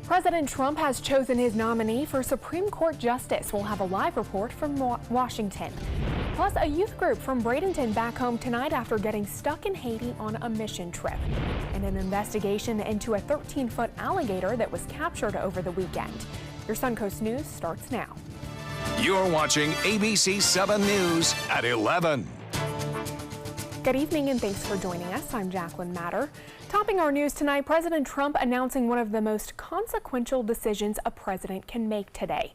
President Trump has chosen his nominee for Supreme Court Justice. We'll have a live report from Washington. Plus, a youth group from Bradenton back home tonight after getting stuck in Haiti on a mission trip. And an investigation into a 13-foot alligator that was captured over the weekend. Your Suncoast News starts now. You're watching ABC7 News at 11. Good evening and thanks for joining us. I'm Jacqueline Matter. Topping our news tonight, President Trump announcing one of the most consequential decisions a president can make today.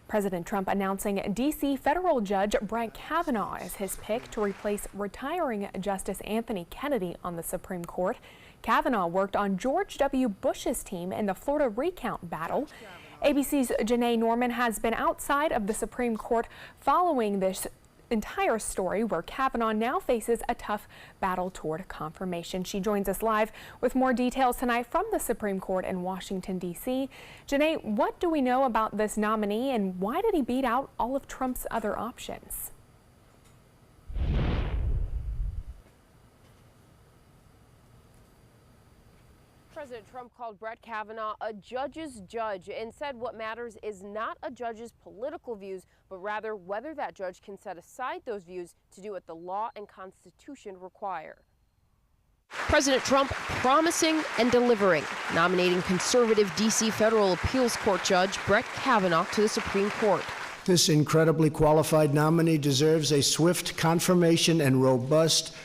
President Trump announcing D.C. federal judge Brett Kavanaugh as his pick to replace retiring Justice Anthony Kennedy on the Supreme Court. Kavanaugh worked on George W. Bush's team in the Florida recount battle. ABC's Janae Norman has been outside of the Supreme Court following this entire story, where Kavanaugh now faces a tough battle toward confirmation. She joins us live with more details tonight from the Supreme Court in Washington, D.C. Janae, what do we know about this nominee and why did he beat out all of Trump's other options? President Trump called Brett Kavanaugh a judge's judge and said what matters is not a judge's political views, but rather whether that judge can set aside those views to do what the law and Constitution require. President Trump promising and delivering, nominating conservative D.C. federal appeals court judge Brett Kavanaugh to the Supreme Court. This incredibly qualified nominee deserves a swift confirmation and robust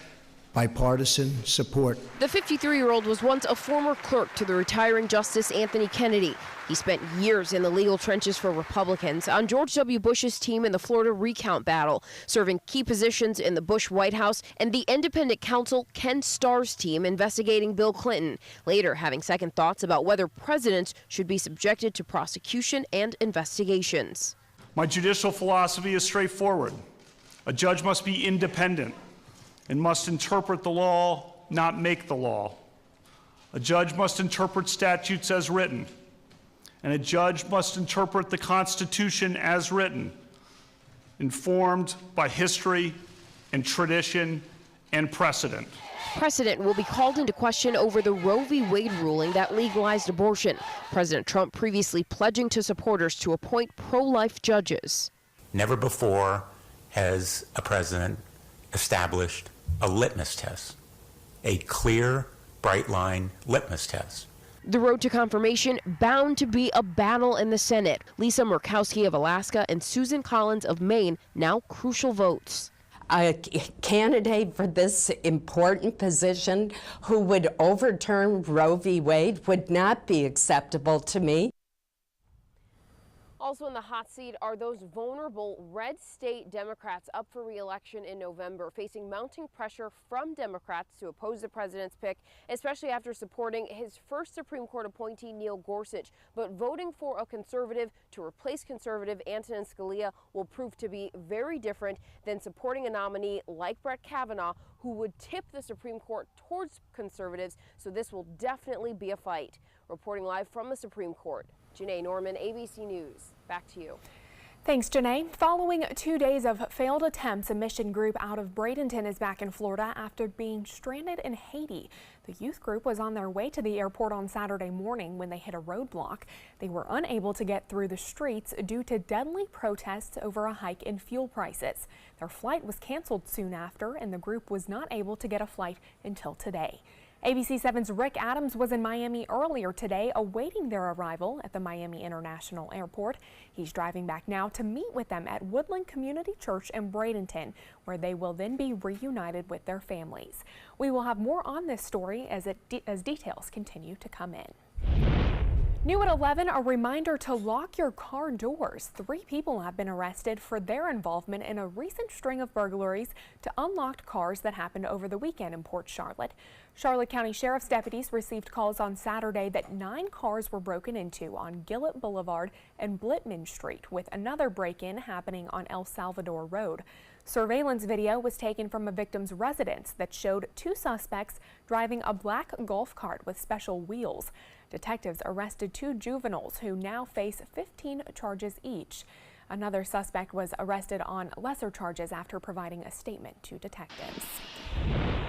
bipartisan support. The 53-year-old was once a former clerk to the retiring Justice Anthony Kennedy. He spent years in the legal trenches for Republicans on George W. Bush's team in the Florida recount battle, serving key positions in the Bush White House and the independent counsel Ken Starr's team investigating Bill Clinton, later having second thoughts about whether presidents should be subjected to prosecution and investigations. My judicial philosophy is straightforward. A judge must be independent and must interpret the law, not make the law. A judge must interpret statutes as written, and a judge must interpret the Constitution as written, informed by history and tradition and precedent. Precedent will be called into question over the Roe v. Wade ruling that legalized abortion. President Trump previously pledging to supporters to appoint pro-life judges. Never before has a president established a litmus test, a clear, bright line litmus test. The road to confirmation bound to be a battle in the Senate. Lisa Murkowski of Alaska and Susan Collins of Maine now crucial votes. A candidate for this important position who would overturn Roe v. Wade would not be acceptable to me. Also in the hot seat are those vulnerable red state Democrats up for re-election in November, facing mounting pressure from Democrats to oppose the president's pick, especially after supporting his first Supreme Court appointee, Neil Gorsuch. But voting for a conservative to replace conservative Antonin Scalia will prove to be very different than supporting a nominee like Brett Kavanaugh, who would tip the Supreme Court towards conservatives. So this will definitely be a fight. Reporting live from the Supreme Court, Janae Norman, ABC News. Back to you. Thanks, Janae. Following 2 days of failed attempts, a mission group out of Bradenton is back in Florida after being stranded in Haiti. The youth group was on their way to the airport on Saturday morning when they hit a roadblock. They were unable to get through the streets due to deadly protests over a hike in fuel prices. Their flight was canceled soon after, and the group was not able to get a flight until today. ABC7's Rick Adams was in Miami earlier today, awaiting their arrival at the Miami International Airport. He's driving back now to meet with them at Woodland Community Church in Bradenton, where they will then be reunited with their families. We will have more on this story as details continue to come in. New at 11, a reminder to lock your car doors. 3 people have been arrested for their involvement in a recent string of burglaries to unlocked cars that happened over the weekend in Port Charlotte. Charlotte County Sheriff's deputies received calls on Saturday that 9 cars were broken into on Gillett Boulevard and Blitman Street, with another break-in happening on El Salvador Road. Surveillance video was taken from a victim's residence that showed 2 suspects driving a black golf cart with special wheels. Detectives arrested 2 juveniles who now face 15 charges each. Another suspect was arrested on lesser charges after providing a statement to detectives.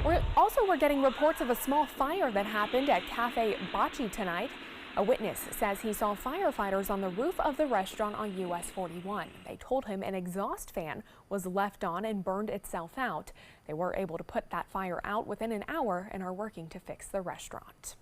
We're getting reports of a small fire that happened at Cafe Bocce tonight. A witness says he saw firefighters on the roof of the restaurant on US 41. They told him an exhaust fan was left on and burned itself out. They were able to put that fire out within an hour and are working to fix the restaurant.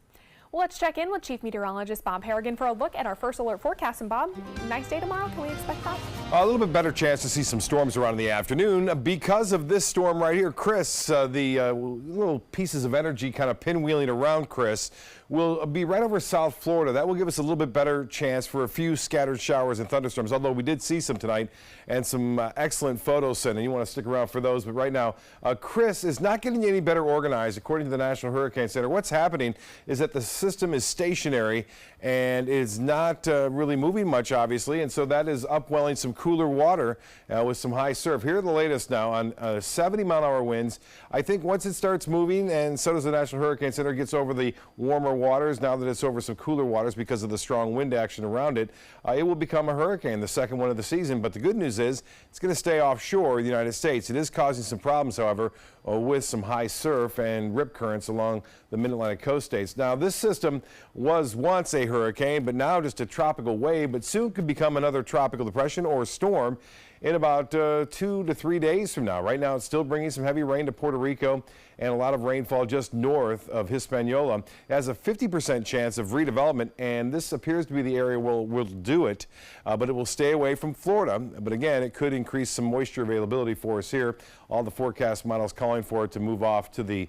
Well, let's check in with Chief Meteorologist Bob Harrigan for a look at our first alert forecast. And Bob, nice day tomorrow. Can we expect that? A little bit better chance to see some storms around in the afternoon because of this storm right here. Chris, the little pieces of energy kind of pinwheeling around Chris will be right over South Florida. That will give us a little bit better chance for a few scattered showers and thunderstorms, although we did see some tonight and some excellent photos sent, and you want to stick around for those. But right now, Chris is not getting any better organized, according to the National Hurricane Center. What's happening is that the system is stationary and is not really moving much, obviously, and so that is upwelling some cooler water with some high surf. Here are the latest now on 70-mile-an-hour winds. I think once it starts moving, and so does the National Hurricane Center, gets over the warmer waters, now that it's over some cooler waters because of the strong wind action around it, it will become a hurricane, the second one of the season. But the good news is it's going to stay offshore the United States. It is causing some problems, however, with some high surf and rip currents along the mid-Atlantic coast states. Now, this system was once a hurricane, but now just a tropical wave, but soon could become another tropical depression or storm in about 2 to 3 days from now. Right now, it's still bringing some heavy rain to Puerto Rico and a lot of rainfall just north of Hispaniola. It has a 50% chance of redevelopment, and this appears to be the area where we'll do it, but it will stay away from Florida. But again, it could increase some moisture availability for us here. All the forecast models calling for it to move off to the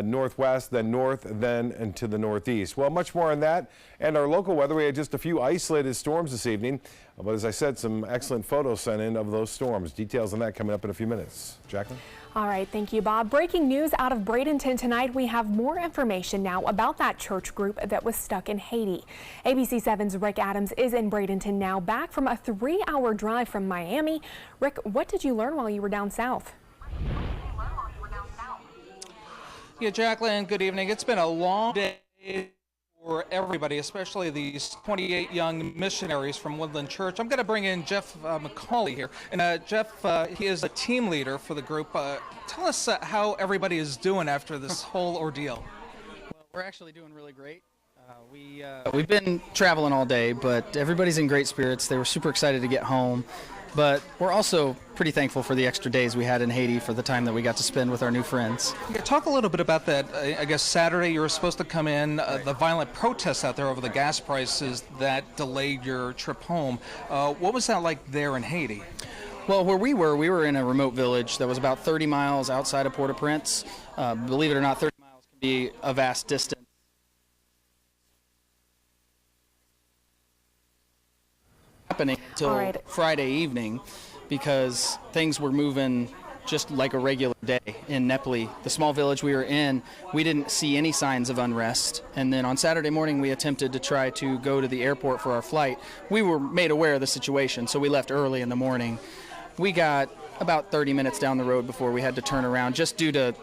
northwest, then north, then into the northeast. Well, much more on that and our local weather. We had just a few isolated storms this evening, but as I said, some excellent photos sent in of those storms. Details on that coming up in a few minutes. Jacqueline? All right, thank you, Bob. Breaking news out of Bradenton tonight. We have more information now about that church group that was stuck in Haiti. ABC7's Rick Adams is in Bradenton now, back from a 3-hour drive from Miami. Rick, what did you learn while you were down south? Yeah, Jacqueline, good evening. It's been a long day for everybody, especially these 28 young missionaries from Woodland Church. I'm going to bring in Jeff McCauley here. And Jeff, he is a team leader for the group. Tell us how everybody is doing after this whole ordeal. Well, we're actually doing really great. We've been traveling all day, but everybody's in great spirits. They were super excited to get home. But we're also pretty thankful for the extra days we had in Haiti, for the time that we got to spend with our new friends. Yeah, talk a little bit about that. I guess Saturday you were supposed to come in, the violent protests out there over the gas prices that delayed your trip home. What was that like there in Haiti? Well, where we were in a remote village that was about 30 miles outside of Port-au-Prince. Believe it or not, 30 miles can be a vast distance. Happening until Friday evening, because things were moving just like a regular day in Nepali. The small village we were in, we didn't see any signs of unrest. And then on Saturday morning, we attempted to try to go to the airport for our flight. We were made aware of the situation, so we left early in the morning. We got about 30 minutes down the road before we had to turn around, just due to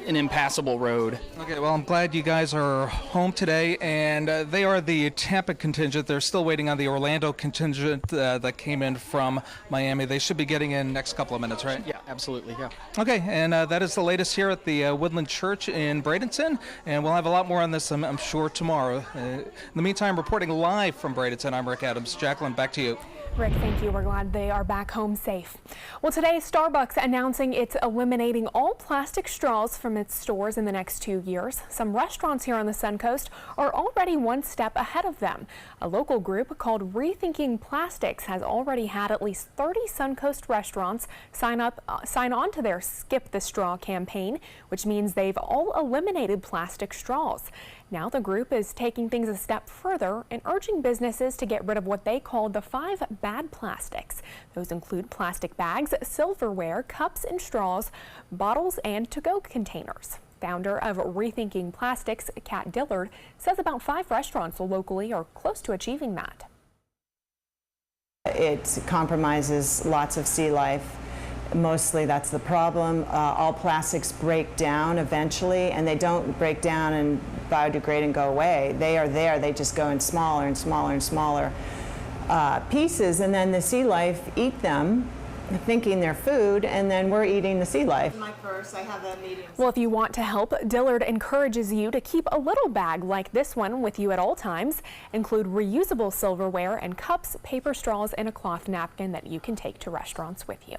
an impassable road. Okay, well, I'm glad you guys are home today, and they are the Tampa contingent. They're still waiting on the Orlando contingent that came in from Miami. They should be getting in next couple of minutes, right? Yeah, absolutely, yeah. Okay, and that is the latest here at the Woodland Church in Bradenton, and we'll have a lot more on this, I'm sure, tomorrow. In the meantime, reporting live from Bradenton, I'm Rick Adams. Jacqueline, back to you. Rick, thank you. We're glad they are back home safe. Well, today, Starbucks announcing it's eliminating all plastic straws from its stores in the next 2 years. Some restaurants here on the Suncoast are already one step ahead of them. A local group called Rethinking Plastics has already had at least 30 Suncoast restaurants sign on to their Skip the Straw campaign, which means they've all eliminated plastic straws. Now the group is taking things a step further and urging businesses to get rid of what they call the 5 bad plastics. Those include plastic bags, silverware, cups and straws, bottles, and to-go containers. Founder of Rethinking Plastics, Kat Dillard, says about 5 restaurants locally are close to achieving that. It compromises lots of sea life. Mostly that's the problem. All plastics break down eventually, and they don't break down and biodegrade and go away. They are there, they just go in smaller and smaller and smaller pieces, and then the sea life eat them, thinking they're food, and then we're eating the sea life. In my purse, I have a meeting. Well, if you want to help, Dillard encourages you to keep a little bag like this one with you at all times. Include reusable silverware and cups, paper straws, and a cloth napkin that you can take to restaurants with you.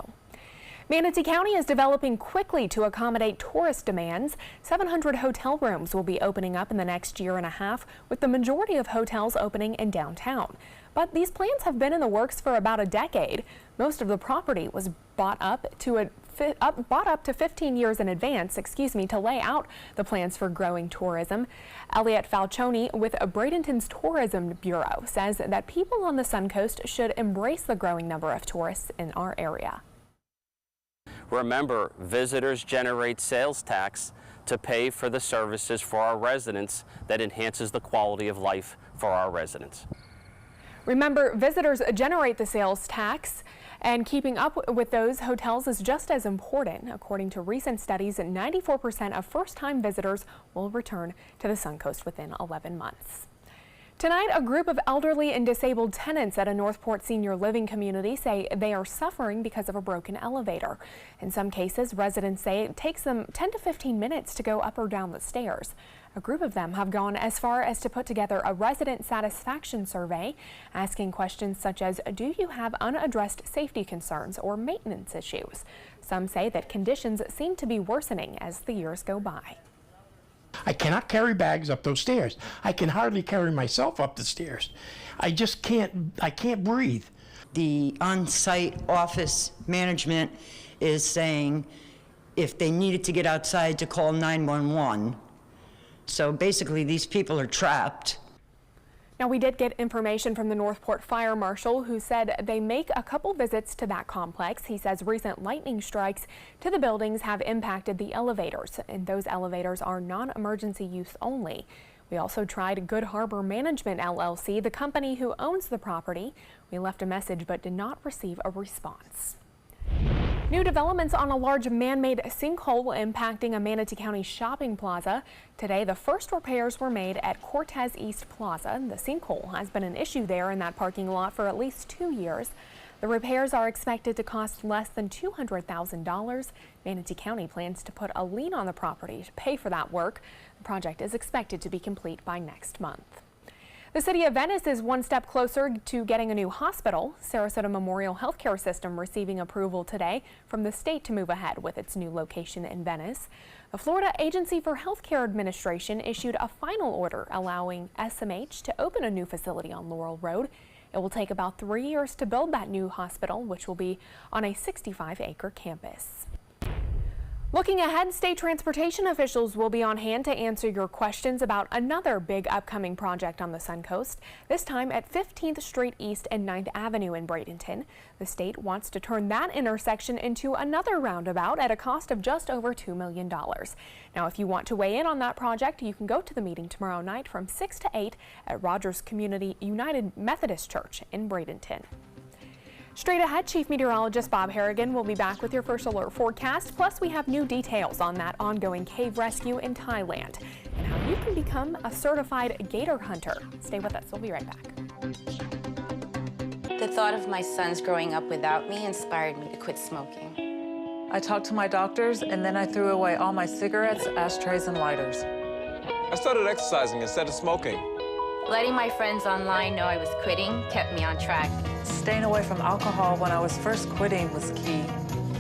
Manatee County is developing quickly to accommodate tourist demands. 700 hotel rooms will be opening up in the next year and a half, with the majority of hotels opening in downtown. But these plans have been in the works for about a decade. Most of the property was bought up to 15 years in advance, to lay out the plans for growing tourism. Elliot Falcioni with Bradenton's Tourism Bureau says that people on the Suncoast should embrace the growing number of tourists in our area. Remember, visitors generate sales tax to pay for the services for our residents that enhances the quality of life for our residents. Remember, visitors generate the sales tax, and keeping up with those hotels is just as important. According to recent studies, 94% of first-time visitors will return to the Suncoast within 11 months. Tonight, a group of elderly and disabled tenants at a Northport senior living community say they are suffering because of a broken elevator. In some cases, residents say it takes them 10 to 15 minutes to go up or down the stairs. A group of them have gone as far as to put together a resident satisfaction survey, asking questions such as, do you have unaddressed safety concerns or maintenance issues? Some say that conditions seem to be worsening as the years go by. I cannot carry bags up those stairs. I can hardly carry myself up the stairs. I can't breathe. The on-site office management is saying if they needed to get outside to call 911. So basically these people are trapped. Now, we did get information from the Northport Fire Marshal, who said they make a couple visits to that complex. He says recent lightning strikes to the buildings have impacted the elevators, and those elevators are non-emergency use only. We also tried Good Harbor Management LLC, the company who owns the property. We left a message but did not receive a response. New developments on a large man-made sinkhole impacting a Manatee County shopping plaza. Today, the first repairs were made at Cortez East Plaza. The sinkhole has been an issue there in that parking lot for at least 2 years. The repairs are expected to cost less than $200,000. Manatee County plans to put a lien on the property to pay for that work. The project is expected to be complete by next month. The city of Venice is one step closer to getting a new hospital. Sarasota Memorial Healthcare System receiving approval today from the state to move ahead with its new location in Venice. The Florida Agency for Healthcare Administration issued a final order allowing SMH to open a new facility on Laurel Road. It will take about 3 years to build that new hospital, which will be on a 65-acre campus. Looking ahead, state transportation officials will be on hand to answer your questions about another big upcoming project on the Suncoast, this time at 15th Street East and 9th Avenue in Bradenton. The state wants to turn that intersection into another roundabout at a cost of just over $2 million. Now, if you want to weigh in on that project, you can go to the meeting tomorrow night from 6 to 8 at Rogers Community United Methodist Church in Bradenton. Straight ahead, Chief Meteorologist Bob Harrigan will be back with your first alert forecast. Plus, we have new details on that ongoing cave rescue in Thailand and how you can become a certified gator hunter. Stay with us. We'll be right back. The thought of my sons growing up without me inspired me to quit smoking. I talked to my doctors, and then I threw away all my cigarettes, ashtrays, and lighters. I started exercising instead of smoking. Letting my friends online know I was quitting kept me on track. Staying away from alcohol when I was first quitting was key.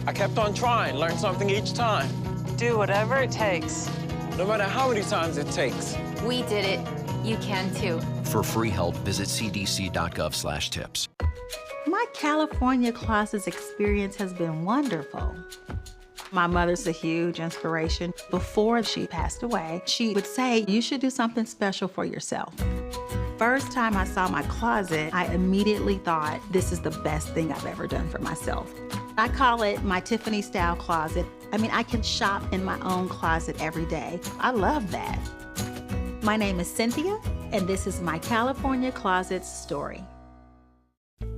I kept on trying, learned something each time. Do whatever it takes. No matter how many times it takes. We did it. You can too. For free help, visit cdc.gov/tips. My California Closets experience has been wonderful. My mother's a huge inspiration. Before she passed away, she would say, you should do something special for yourself. First time I saw my closet, I immediately thought, this is the best thing I've ever done for myself. I call it my Tiffany style closet. I mean, I can shop in my own closet every day. I love that. My name is Cynthia, and this is my California Closets story.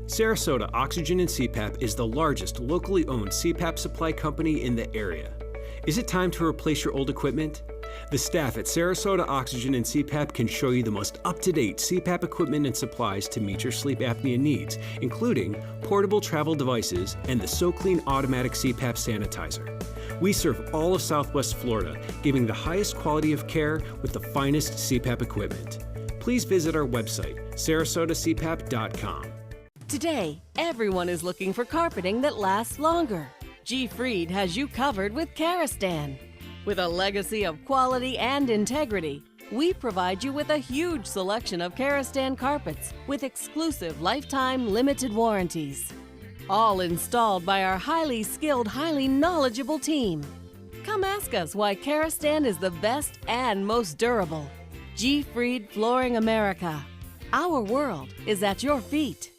Sarasota Oxygen and CPAP is the largest locally owned CPAP supply company in the area. Is it time to replace your old equipment? The staff at Sarasota Oxygen and CPAP can show you the most up-to-date CPAP equipment and supplies to meet your sleep apnea needs, including portable travel devices and the SoClean automatic CPAP sanitizer. We serve all of Southwest Florida, giving the highest quality of care with the finest CPAP equipment. Please visit our website, sarasotacpap.com. Today, everyone is looking for carpeting that lasts longer. G. Fried has you covered with Karastan. With a legacy of quality and integrity, we provide you with a huge selection of Karastan carpets with exclusive lifetime limited warranties. All installed by our highly skilled, highly knowledgeable team. Come ask us why Karastan is the best and most durable. G. Fried Flooring America. Our world is at your feet.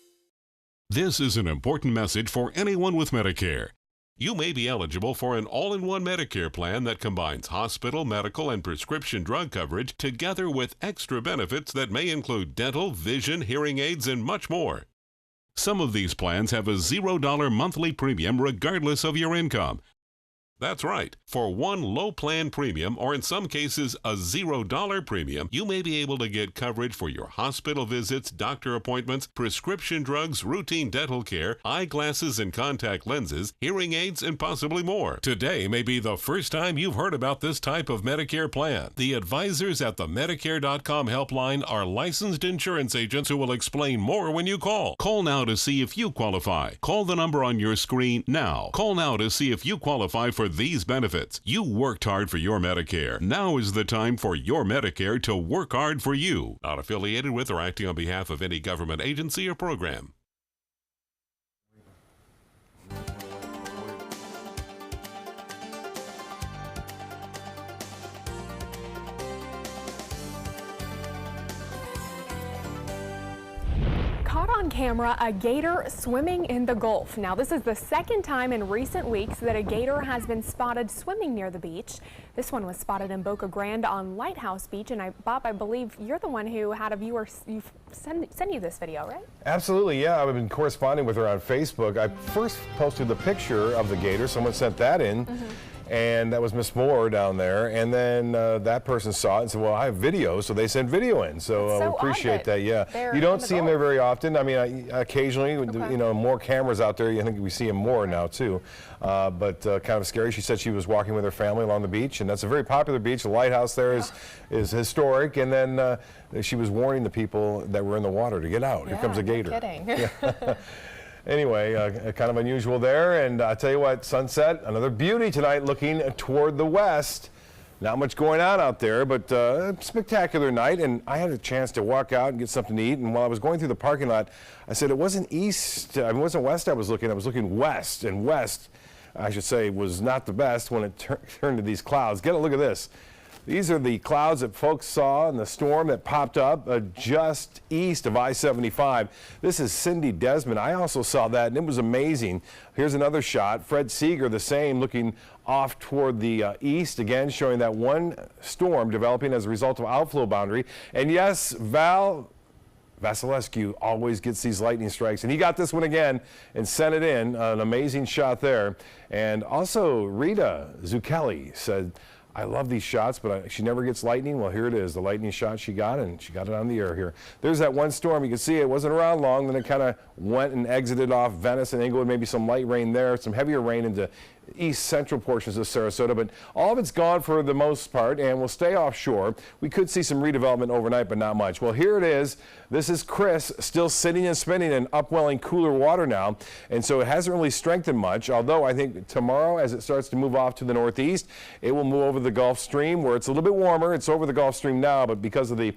This is an important message for anyone with Medicare. You may be eligible for an all-in-one Medicare plan that combines hospital, medical, and prescription drug coverage together with extra benefits that may include dental, vision, hearing aids, and much more. Some of these plans have a $0 monthly premium regardless of your income. That's right. For one low plan premium, or in some cases a $0 premium, you may be able to get coverage for your hospital visits, doctor appointments, prescription drugs, routine dental care, eyeglasses and contact lenses, hearing aids, and possibly more. Today may be the first time you've heard about this type of Medicare plan. The advisors at the Medicare.com helpline are licensed insurance agents who will explain more when you call. Call now to see if you qualify. Call the number on your screen now. Call now to see if you qualify for these benefits. You worked hard for your Medicare. Now is the time for your Medicare to work hard for you. Not affiliated with or acting on behalf of any government agency or program. Caught on camera, a gator swimming in the Gulf. Now, this is the second time in recent weeks that a gator has been spotted swimming near the beach. This one was spotted in Boca Grande on Lighthouse Beach, and Bob, I believe you're the one who had a viewer send you this video, right? Absolutely, yeah. I've been corresponding with her on Facebook. I first posted the picture of the gator. Someone sent that in. And that was Miss Moore down there. And then that person saw it and said, well, I have video, so they sent video in. So we appreciate that, yeah. You don't see them there very often. I mean, occasionally, you know, more cameras out there. I think we see them more now, too. But kind of scary. She said she was walking with her family along the beach, and that's a very popular beach. The lighthouse there is historic. And then she was warning the people that were in the water to get out. Here comes a gator. No kidding. Yeah. Anyway, kind of unusual there, and I tell you what, sunset, another beauty tonight looking toward the west. Not much going on out there, but a spectacular night, and I had a chance to walk out and get something to eat, and while I was going through the parking lot, I said it wasn't east, it wasn't west I was looking west, and west, I should say, was not the best when it turned to these clouds. Get a look at this. These are the clouds that folks saw in the storm that popped up just east of I-75. This is Cindy Desmond. I also saw that, and it was amazing. Here's another shot. Fred Seeger, the same, looking off toward the east, again showing that one storm developing as a result of outflow boundary. And yes, Vasilescu always gets these lightning strikes, and he got this one again and sent it in. An amazing shot there. And also, Rita Zucchelli said, I love these shots, but she never gets lightning. Well, here it is, the lightning shot she got, and she got it on the air here. There's that one storm. You can see it wasn't around long, then it kind of went and exited off Venice and Inglewood, maybe some light rain there, some heavier rain into east central portions of Sarasota, but all of it's gone for the most part and will stay offshore. We could see some redevelopment overnight, but not much. Well, here it is. This is Chris still sitting and spinning in upwelling cooler water now, and so it hasn't really strengthened much, although I think tomorrow as it starts to move off to the northeast, it will move over the Gulf Stream where it's a little bit warmer. It's over the Gulf Stream now, but because of the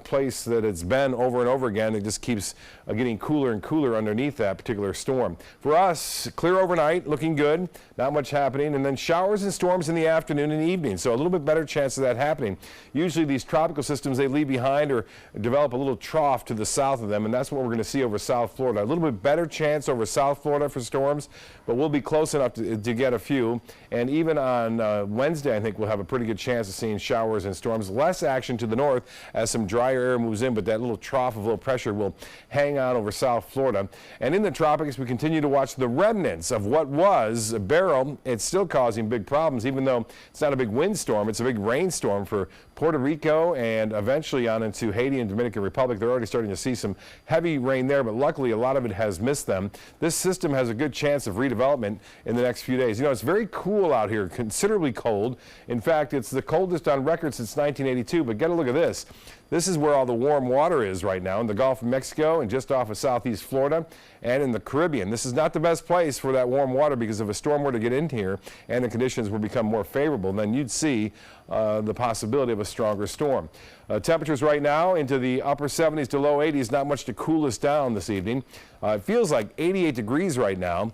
place that it's been over and over again, it just keeps getting cooler and cooler underneath that particular storm. For us, clear overnight, looking good. Not much happening, and then showers and storms in the afternoon and evening, so a little bit better chance of that happening. Usually these tropical systems, they leave behind or develop a little trough to the south of them, and that's what we're going to see over South Florida. A little bit better chance over South Florida for storms, but we'll be close enough to get a few. And even on Wednesday, I think we'll have a pretty good chance of seeing showers and storms. Less action to the north as some drier air moves in, but that little trough of low pressure will hang on over South Florida. And in the tropics, we continue to watch the remnants of what was barren world, it's still causing big problems, even though it's not a big windstorm. It's a big rainstorm for Puerto Rico and eventually on into Haiti and Dominican Republic. They're already starting to see some heavy rain there, but luckily a lot of it has missed them. This system has a good chance of redevelopment in the next few days. You know, it's very cool out here, considerably cold. In fact, it's the coldest on record since 1982, but get a look at this. This is where all the warm water is right now in the Gulf of Mexico and just off of southeast Florida and in the Caribbean. This is not the best place for that warm water, because if a storm were to get in here and the conditions would become more favorable, then you'd see the possibility of a stronger storm. Temperatures right now into the upper 70s to low 80s, not much to cool us down this evening. It feels like 88 degrees right now.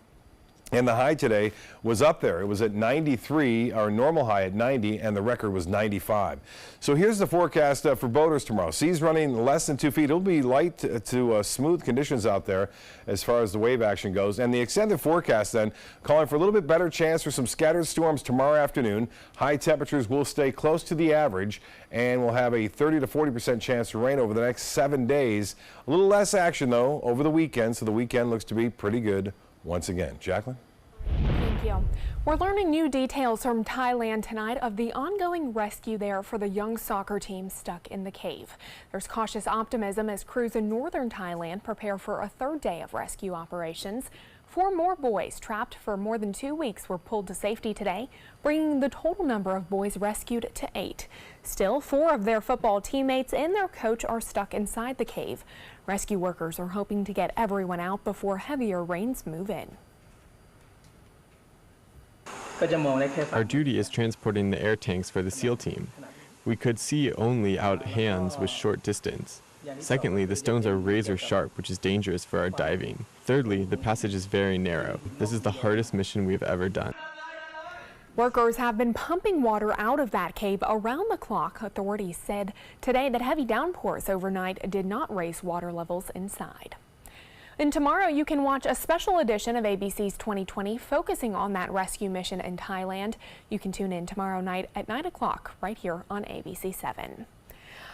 And the high today was up there. It was at 93, our normal high at 90, and the record was 95. So here's the forecast for boaters tomorrow. Seas running less than 2 feet. It'll be light to smooth conditions out there as far as the wave action goes. And the extended forecast then calling for a little bit better chance for some scattered storms tomorrow afternoon. High temperatures will stay close to the average, and we'll have a 30 to 40% chance of rain over the next 7 days. A little less action, though, over the weekend, so the weekend looks to be pretty good once again. Jacqueline? Thank you. We're learning new details from Thailand tonight of the ongoing rescue there for the young soccer team stuck in the cave. There's cautious optimism as crews in northern Thailand prepare for a third day of rescue operations. 4 more boys trapped for more than 2 weeks were pulled to safety today, bringing the total number of boys rescued to 8. Still, 4 of their football teammates and their coach are stuck inside the cave. Rescue workers are hoping to get everyone out before heavier rains move in. Our duty is transporting the air tanks for the SEAL team. We could see only out hands with short distance. Secondly, the stones are razor sharp, which is dangerous for our diving. Thirdly, the passage is very narrow. This is the hardest mission we've ever done. Workers have been pumping water out of that cave around the clock. Authorities said today that heavy downpours overnight did not raise water levels inside. And tomorrow you can watch a special edition of ABC's 2020 focusing on that rescue mission in Thailand. You can tune in tomorrow night at 9 o'clock right here on ABC7.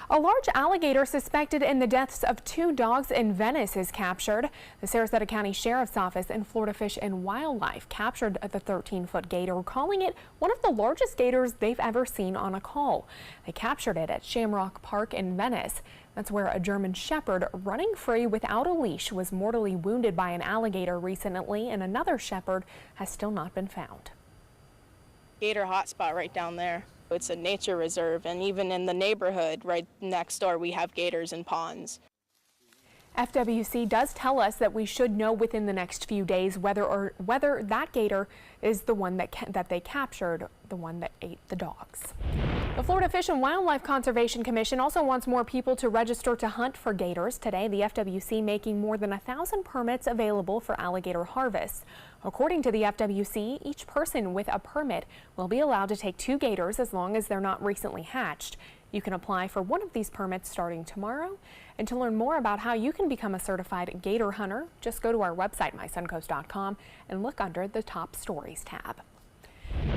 A large alligator suspected in the deaths of 2 dogs in Venice is captured. The Sarasota County Sheriff's Office and Florida Fish and Wildlife captured the 13-foot gator, calling it one of the largest gators they've ever seen on a call. They captured it at Shamrock Park in Venice. That's where a German shepherd running free without a leash was mortally wounded by an alligator recently, and another shepherd has still not been found. Gator hotspot right down there. It's a nature reserve, and even in the neighborhood right next door we have gators and ponds. FWC does tell us that we should know within the next few days whether that gator is the one that they captured, the one that ate the dogs. The Florida Fish and Wildlife Conservation Commission also wants more people to register to hunt for gators. Today, the FWC making more than 1,000 permits available for alligator harvest. According to the FWC, each person with a permit will be allowed to take 2 gators as long as they're not recently hatched. You can apply for one of these permits starting tomorrow. And to learn more about how you can become a certified gator hunter, just go to our website, mysuncoast.com, and look under the Top Stories tab.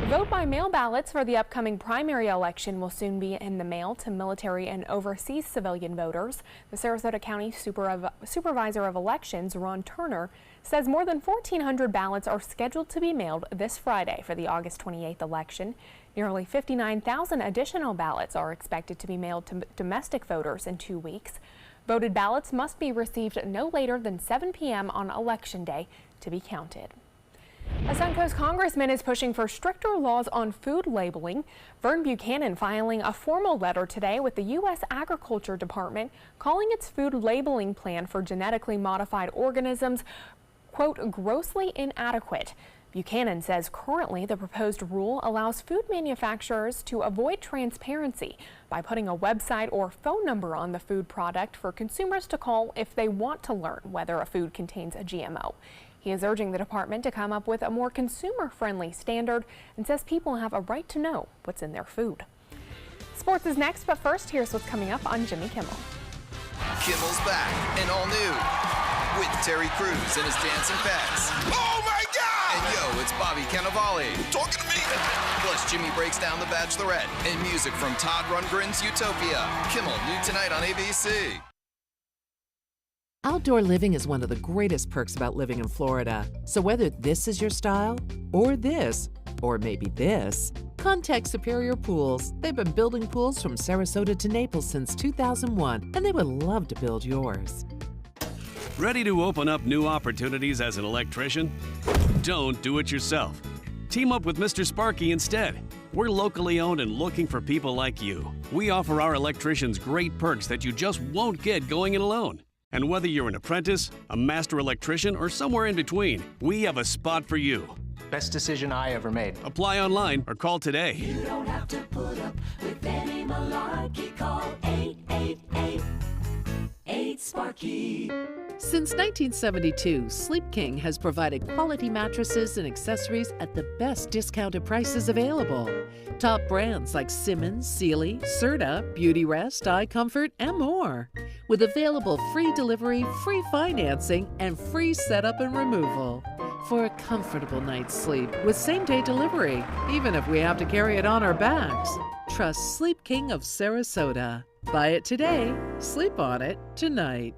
Vote by mail ballots for the upcoming primary election will soon be in the mail to military and overseas civilian voters. The Sarasota County Supervisor of Elections, Ron Turner, says more than 1,400 ballots are scheduled to be mailed this Friday for the August 28th election. Nearly 59,000 additional ballots are expected to be mailed to domestic voters in 2 weeks. Voted ballots must be received no later than 7 p.m. on Election Day to be counted. A Suncoast congressman is pushing for stricter laws on food labeling. Vern Buchanan filing a formal letter today with the U.S. Agriculture Department, calling its food labeling plan for genetically modified organisms, quote, grossly inadequate. Buchanan says currently the proposed rule allows food manufacturers to avoid transparency by putting a website or phone number on the food product for consumers to call if they want to learn whether a food contains a GMO. He is urging the department to come up with a more consumer-friendly standard and says people have a right to know what's in their food. Sports is next, but first, here's what's coming up on Jimmy Kimmel. Kimmel's back and all new with Terry Crews and his dancing pets. Oh my God! And yo, it's Bobby Cannavale. Talking to me? Plus, Jimmy breaks down The Bachelorette and music from Todd Rundgren's Utopia. Kimmel, new tonight on ABC. Outdoor living is one of the greatest perks about living in Florida. So whether this is your style, or this, or maybe this, contact Superior Pools. They've been building pools from Sarasota to Naples since 2001, and they would love to build yours. Ready to open up new opportunities as an electrician? Don't do it yourself. Team up with Mr. Sparky instead. We're locally owned and looking for people like you. We offer our electricians great perks that you just won't get going it alone. And whether you're an apprentice, a master electrician, or somewhere in between, we have a spot for you. Best decision I ever made. Apply online or call today. You don't have to put up with any malarkey. Call 888-8-SPARKY. Since 1972, Sleep King has provided quality mattresses and accessories at the best discounted prices available. Top brands like Simmons, Sealy, Serta, Beautyrest, iComfort, and more. With available free delivery, free financing, and free setup and removal. For a comfortable night's sleep with same-day delivery, even if we have to carry it on our backs. Trust Sleep King of Sarasota. Buy it today, sleep on it tonight.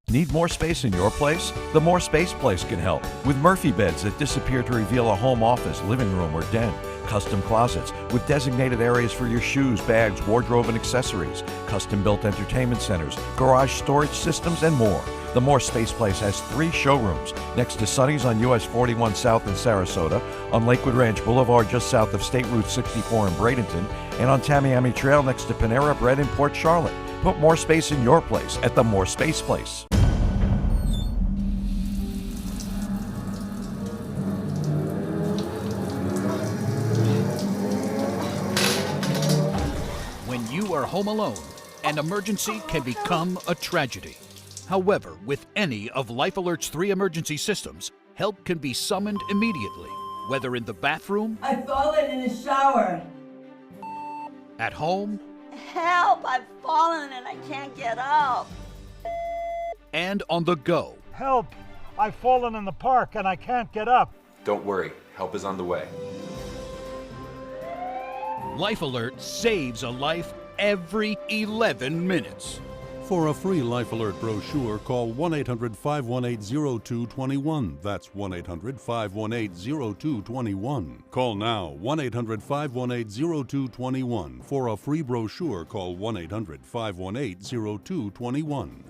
Need more space in your place? The More Space Place can help with Murphy beds that disappear to reveal a home office, living room, or den. Custom closets with designated areas for your shoes, bags, wardrobe, and accessories. Custom-built entertainment centers, garage storage systems, and more. The More Space Place has 3 showrooms next to Sonny's on US 41 South in Sarasota, on Lakewood Ranch Boulevard just south of State Route 64 in Bradenton, and on Tamiami Trail next to Panera Bread in Port Charlotte. Put more space in your place at the More Space Place. When you are home alone, an emergency can become a tragedy. However, with any of Life Alert's 3 emergency systems, help can be summoned immediately, whether in the bathroom, I've fallen in the shower. at home, Help! I've fallen and I can't get up. and on the go. Help! I've fallen in the park and I can't get up. Don't worry, help is on the way. Life Alert saves a life every 11 minutes. For a free Life Alert brochure, call 1-800-518-0221. That's 1-800-518-0221. Call now, 1-800-518-0221. For a free brochure, call 1-800-518-0221.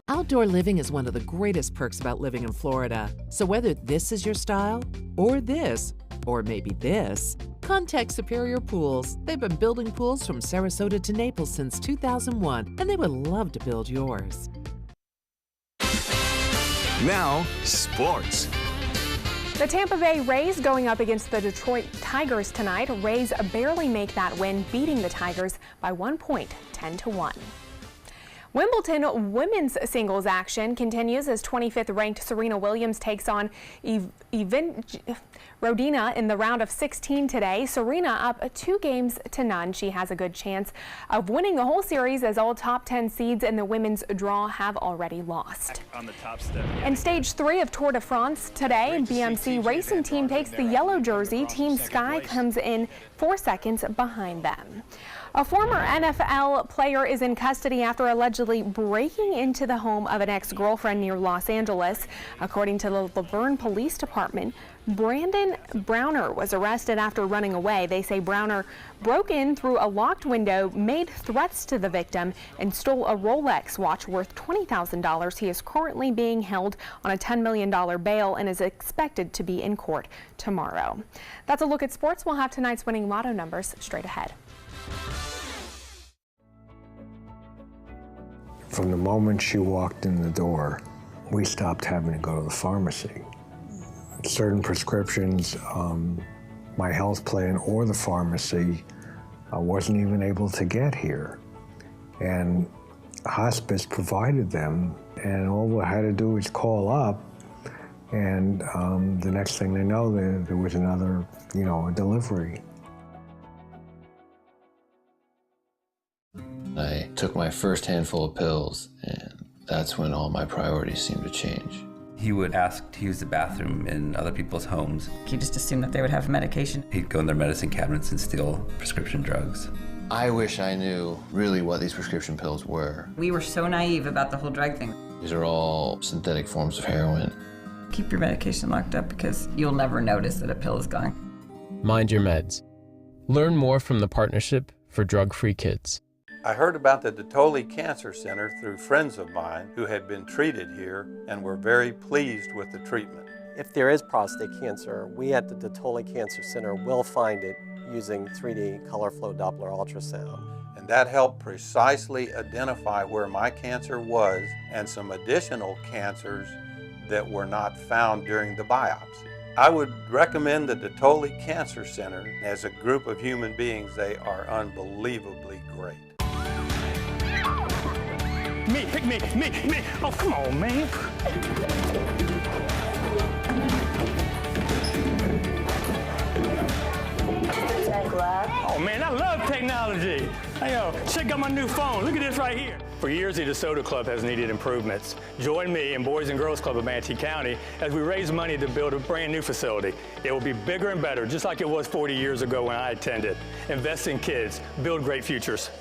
Outdoor living is one of the greatest perks about living in Florida. So whether this is your style, or this, or maybe this, contact Superior Pools. They've been building pools from Sarasota to Naples since 2001, and they would love to build yours. Now, sports. The Tampa Bay Rays going up against the Detroit Tigers tonight. Rays barely make that win, beating the Tigers by 1 point, 10-1. Wimbledon women's singles action continues as 25th ranked Serena Williams takes on Rodina in the round of 16 today. Serena up 2-0. She has a good chance of winning the whole series as all top 10 seeds in the women's draw have already lost. On the top step. In stage 3 of Tour de France today, BMC Racing Team takes the yellow jersey. Team Sky comes in 4 seconds behind them. A former NFL player is in custody after allegedly breaking into the home of an ex-girlfriend near Los Angeles. According to the Laverne Police Department, Brandon Browner was arrested after running away. They say Browner broke in through a locked window, made threats to the victim, and stole a Rolex watch worth $20,000. He is currently being held on a $10 million bail and is expected to be in court tomorrow. That's a look at sports. We'll have tonight's winning lotto numbers straight ahead. From the moment she walked in the door, we stopped having to go to the pharmacy. Certain prescriptions, my health plan or the pharmacy wasn't even able to get here. And hospice provided them, and all we had to do was call up, and the next thing they know, there was another, a delivery. I took my first handful of pills, and that's when all my priorities seemed to change. He would ask to use the bathroom in other people's homes. He just assumed that they would have medication. He'd go in their medicine cabinets and steal prescription drugs. I wish I knew really what these prescription pills were. We were so naive about the whole drug thing. These are all synthetic forms of heroin. Keep your medication locked up because you'll never notice that a pill is gone. Mind your meds. Learn more from the Partnership for Drug-Free Kids. I heard about the Dotoli Cancer Center through friends of mine who had been treated here and were very pleased with the treatment. If there is prostate cancer, we at the Dotoli Cancer Center will find it using 3D color flow Doppler ultrasound. And that helped precisely identify where my cancer was and some additional cancers that were not found during the biopsy. I would recommend the Dotoli Cancer Center. As a group of human beings, they are unbelievably great. Me. Oh, come on, man. Oh man, I love technology. Hey, check out my new phone. Look at this right here. For years, the DeSoto Club has needed improvements. Join me and Boys and Girls Club of Manatee County as we raise money to build a brand new facility. It will be bigger and better, just like it was 40 years ago when I attended. Invest in kids, build great futures.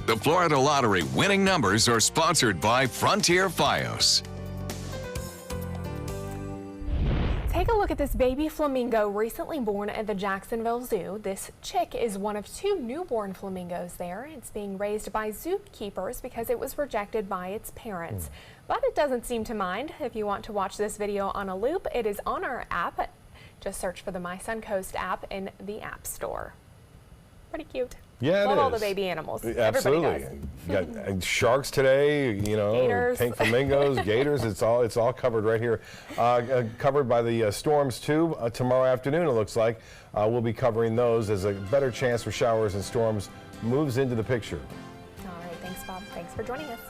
The Florida Lottery winning numbers are sponsored by Frontier Fios. Take a look at this baby flamingo recently born at the Jacksonville Zoo. This chick is one of 2 newborn flamingos there. It's being raised by zookeepers because it was rejected by its parents. But it doesn't seem to mind. If you want to watch this video on a loop, it is on our app. Just search for the My Suncoast app in the App Store. Pretty cute. Yeah, Love it all is. the baby animals. Absolutely. Everybody does. Got sharks today, you know, Gators. pink flamingos, gators. It's all covered right here. Covered by the storms too. Tomorrow afternoon, it looks like we'll be covering those as a better chance for showers and storms moves into the picture. All right. Thanks, Bob. Thanks for joining us.